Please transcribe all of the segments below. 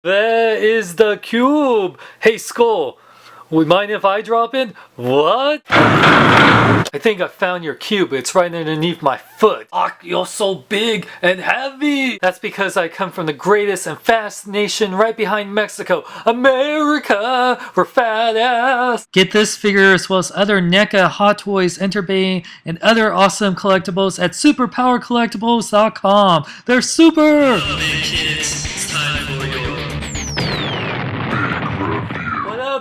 There is the cube! Hey Skull, would mind if I drop it? What? I think I found your cube. It's right underneath my foot. Ah, you're so big and heavy! That's because I come from the greatest and fast nation right behind Mexico. America! We're fat ass! Get this figure as well as other NECA, Hot Toys, Enterbay, and other awesome collectibles at superpowercollectibles.com. They're super! Hey kids, it's time for your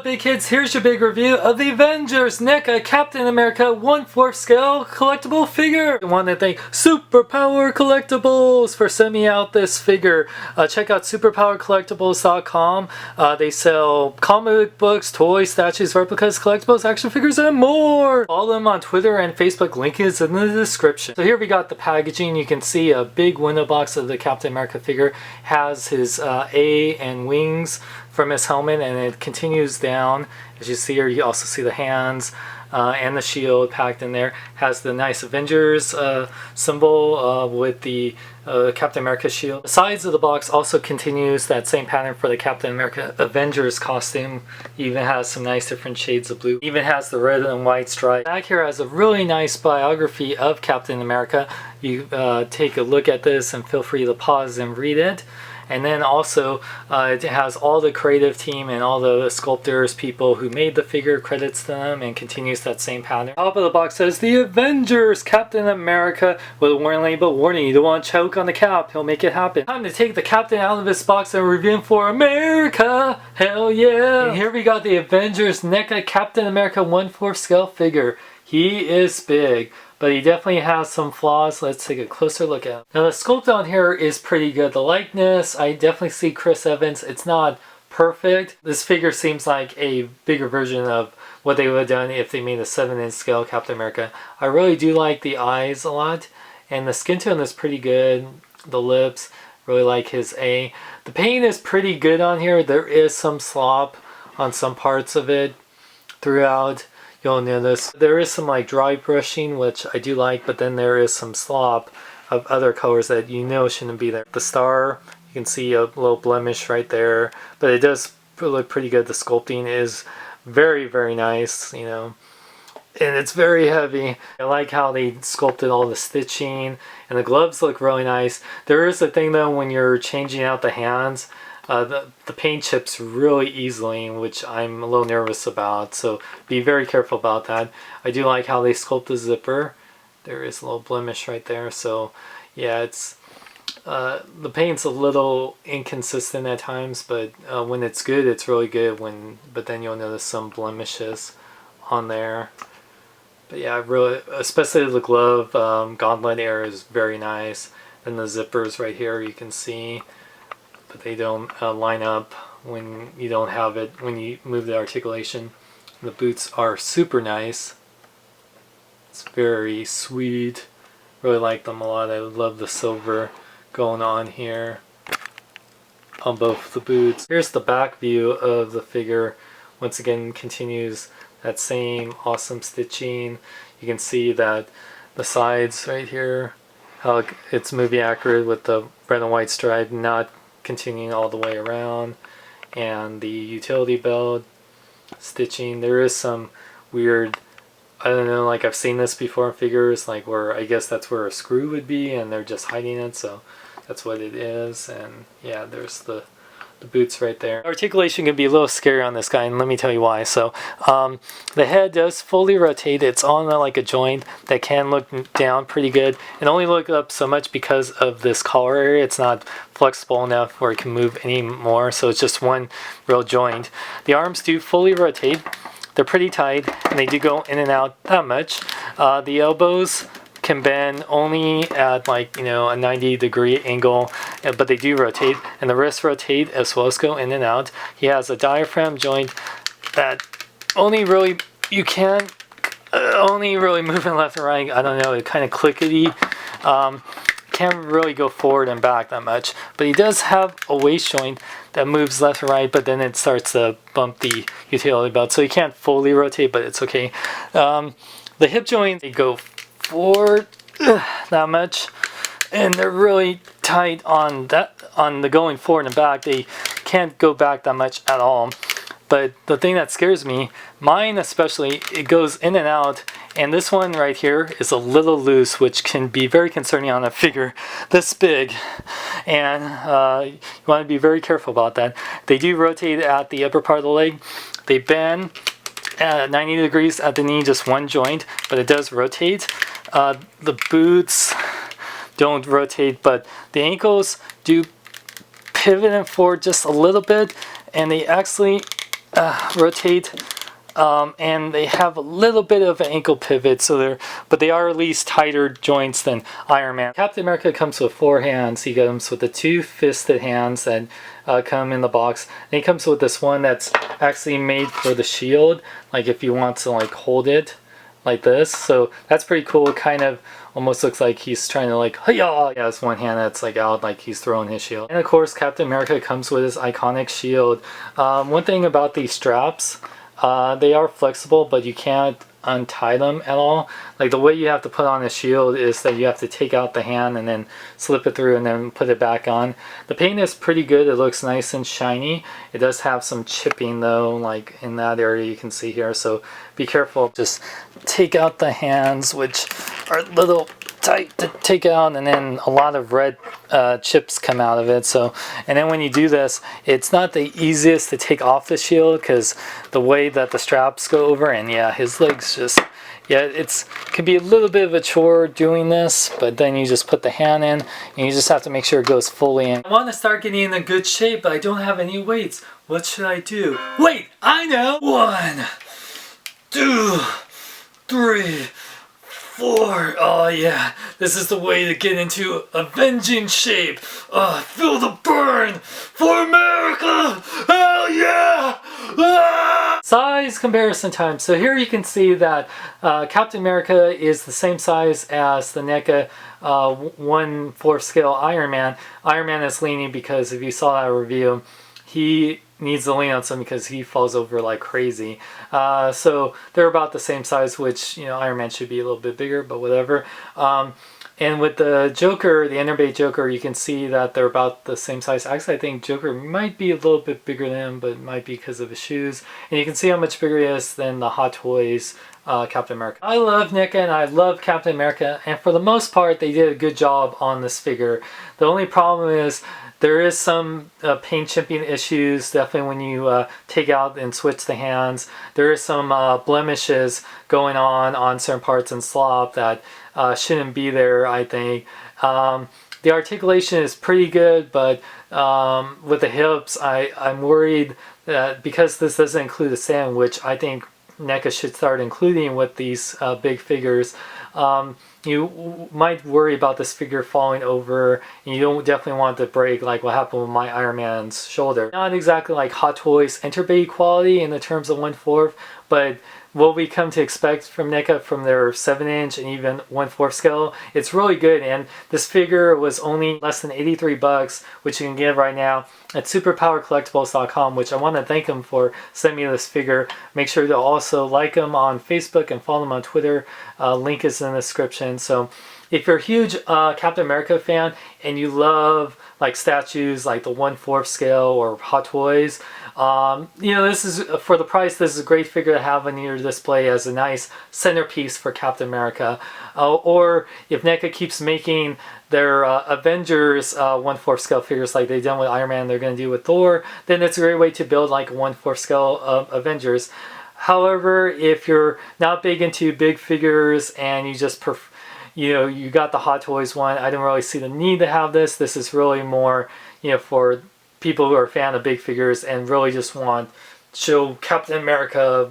big kids, here's your big review of the Avengers NECA Captain America 1/4 scale collectible figure. I want to thank Superpower Collectibles for sending me out this figure. Check out superpowercollectibles.com. They sell comic books, toys, statues, replicas, collectibles, action figures, and more. Follow them on Twitter and Facebook. Link is in the description. So here we got the packaging. You can see a big window box of the Captain America figure. Has his A and wings from his helmet, and it continues down. As you see here, you also see the hands and the shield packed in there. Has the nice Avengers symbol with the Captain America shield. The sides of the box also continues that same pattern for the Captain America Avengers costume. Even has some nice different shades of blue. Even has the red and white stripe. Back here has a really nice biography of Captain America. You take a look at this and feel free to pause and read it. And then also it has all the creative team and all the sculptors, people who made the figure, credits to them, and continues that same pattern. Top of the box says the Avengers Captain America with a warning label. Warning, you don't want to choke on the cap, he'll make it happen. Time to take the Captain out of this box and review him for America. Hell yeah. And here we got the Avengers NECA Captain America 1/4 scale figure. He is big, but he definitely has some flaws. Let's take a closer look at him. Now the sculpt on here is pretty good. The likeness, I definitely see Chris Evans. It's not perfect. This figure seems like a bigger version of what they would have done if they made a 7-inch scale Captain America. I really do like the eyes a lot, and the skin tone is pretty good. The lips, really like his A. The paint is pretty good on here. There is some slop on some parts of it throughout. You'll notice there is some like dry brushing, which I do like, but then there is some slop of other colors that you know shouldn't be there. The star, you can see a little blemish right there, but it does look pretty good. The sculpting is very, very nice, you know, and it's very heavy. I like how they sculpted all the stitching, and the gloves look really nice. There is a thing though, when you're changing out the hands, the paint chips really easily, which I'm a little nervous about, so be very careful about that. I do like how they sculpt the zipper. There is a little blemish right there, so yeah, it's the paint's a little inconsistent at times, but when it's good, it's really good. But then you'll notice some blemishes on there. But yeah, really, especially the glove gauntlet area is very nice. And the zippers right here, you can see, but they don't line up when you don't have it, when you move the articulation. The boots are super nice. It's very sweet. Really like them a lot. I love the silver going on here on both the boots. Here's the back view of the figure. Once again, continues that same awesome stitching. You can see that the sides right here, how it's movie accurate with the red and white stripe, not continuing all the way around, and the utility belt stitching. There is some weird, I don't know, like I've seen this before in figures, like where I guess that's where a screw would be and they're just hiding it, so that's what it is. And yeah, there's the boots right there. Articulation can be a little scary on this guy, and let me tell you why. So the head does fully rotate. It's on like a joint that can look down pretty good, and only look up so much because of this collar area. It's not flexible enough where it can move anymore, so it's just one real joint. The arms do fully rotate. They're pretty tight, and they do go in and out that much. The elbows can bend only at, like, you know, a 90-degree angle, but they do rotate, and the wrists rotate as well as go in and out. He has a diaphragm joint that only really, you can only really move in left and right. I don't know, it kind of clickety. Can't really go forward and back that much, but he does have a waist joint that moves left and right, but then it starts to bump the utility belt, so you can't fully rotate, but it's okay. The hip joint, they go forward that much, and they're really tight on that, on the going forward and back. They can't go back that much at all. But the thing that scares me, mine especially, it goes in and out, and this one right here is a little loose, which can be very concerning on a figure this big, and you want to be very careful about that. They do rotate at the upper part of the leg. They bend at 90 degrees at the knee, just one joint, but it does rotate. The boots don't rotate, but the ankles do pivot and forward just a little bit, and they actually rotate, and they have a little bit of an ankle pivot, but they are at least tighter joints than Iron Man. Captain America comes with 4 hands. He comes with the 2 fisted hands that come in the box, and he comes with this one that's actually made for the shield, like if you want to like hold it like this. So that's pretty cool. It kind of almost looks like he's trying to like, hi-ya! Yeah, it's one hand that's like out, like he's throwing his shield. And of course, Captain America comes with his iconic shield. One thing about these straps, they are flexible, but you can't untie them at all. Like the way you have to put on a shield is that you have to take out the hand and then slip it through and then put it back on. The paint is pretty good. It looks nice and shiny. It does have some chipping though, like in that area you can see here, so be careful. Just take out the hands, which are a little tight to take out, and then a lot of red chips come out of it. So, and then when you do this, it's not the easiest to take off the shield because the way that the straps go over, and yeah, his legs just, yeah, it can be a little bit of a chore doing this, but then you just put the hand in and you just have to make sure it goes fully in. I want to start getting in a good shape, but I don't have any weights. What should I do? Wait, I know! 1, 2, 3, 4. Oh yeah, this is the way to get into avenging shape. Feel the burn for America! Hell yeah! Ah! Size comparison time. So here you can see that Captain America is the same size as the NECA 1/4 scale Iron Man. Iron Man is leaning because if you saw that review, he needs to lean on some because he falls over like crazy. So they're about the same size, which, you know, Iron Man should be a little bit bigger, but whatever. And with the Joker, the Interbay Joker, you can see that they're about the same size. Actually, I think Joker might be a little bit bigger than him, but it might be because of his shoes. And you can see how much bigger he is than the Hot Toys Captain America. I love NECA and I love Captain America, and for the most part, they did a good job on this figure. The only problem is there is some paint chipping issues, definitely when you take out and switch the hands. There is some blemishes going on certain parts and slop that shouldn't be there, I think. The articulation is pretty good, but with the hips, I'm worried that because this doesn't include a stand, which I think NECA should start including with these big figures, you might worry about this figure falling over, and you don't definitely want it to break like what happened with my Iron Man's shoulder. Not exactly like Hot Toys Interbay quality in the terms of 1/4, but what we come to expect from NECA from their 7-inch and even 1/4 scale, it's really good. And this figure was only less than 83 bucks, which you can get right now at superpowercollectibles.com, which I want to thank them for sending me this figure. Make sure to also like them on Facebook and follow them on Twitter. Link is in the description. So if you're a huge Captain America fan and you love like statues like the 1/4 scale or Hot Toys, you know, this is, for the price, this is a great figure to have on your display as a nice centerpiece for Captain America. Or if NECA keeps making their Avengers 1/4 scale figures like they've done with Iron Man, they're going to do with Thor, then it's a great way to build like a 1/4 scale of Avengers. However, if you're not big into big figures and you just you know, you got the Hot Toys one, I don't really see the need to have this. This is really more, you know, for people who are a fan of big figures and really just want to show Captain America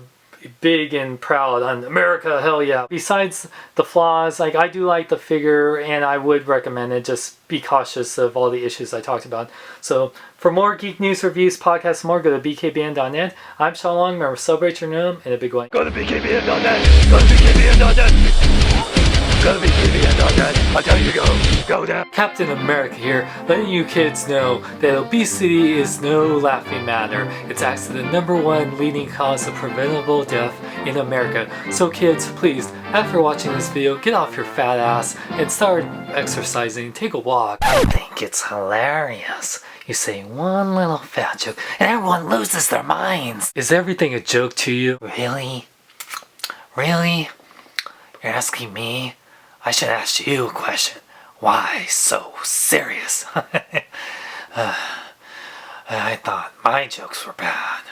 big and proud on America, hell yeah. Besides the flaws, like, I do like the figure and I would recommend it. Just be cautious of all the issues I talked about. So for more geek news, reviews, podcasts, more, go to bkbn.net. I'm Sean Long. Remember, celebrate your gnome in a big way. Go to bkbn.net. Go to bkbn.net. Go to bkbn.net. I tell you to go there. Captain America here, letting you kids know that obesity is no laughing matter. It's actually the #1 leading cause of preventable death in America. So kids, please, after watching this video, get off your fat ass and start exercising. Take a walk. I think it's hilarious. You say one little fat joke and everyone loses their minds. Is everything a joke to you? Really? Really? You're asking me? I should ask you a question. Why so serious? I thought my jokes were bad.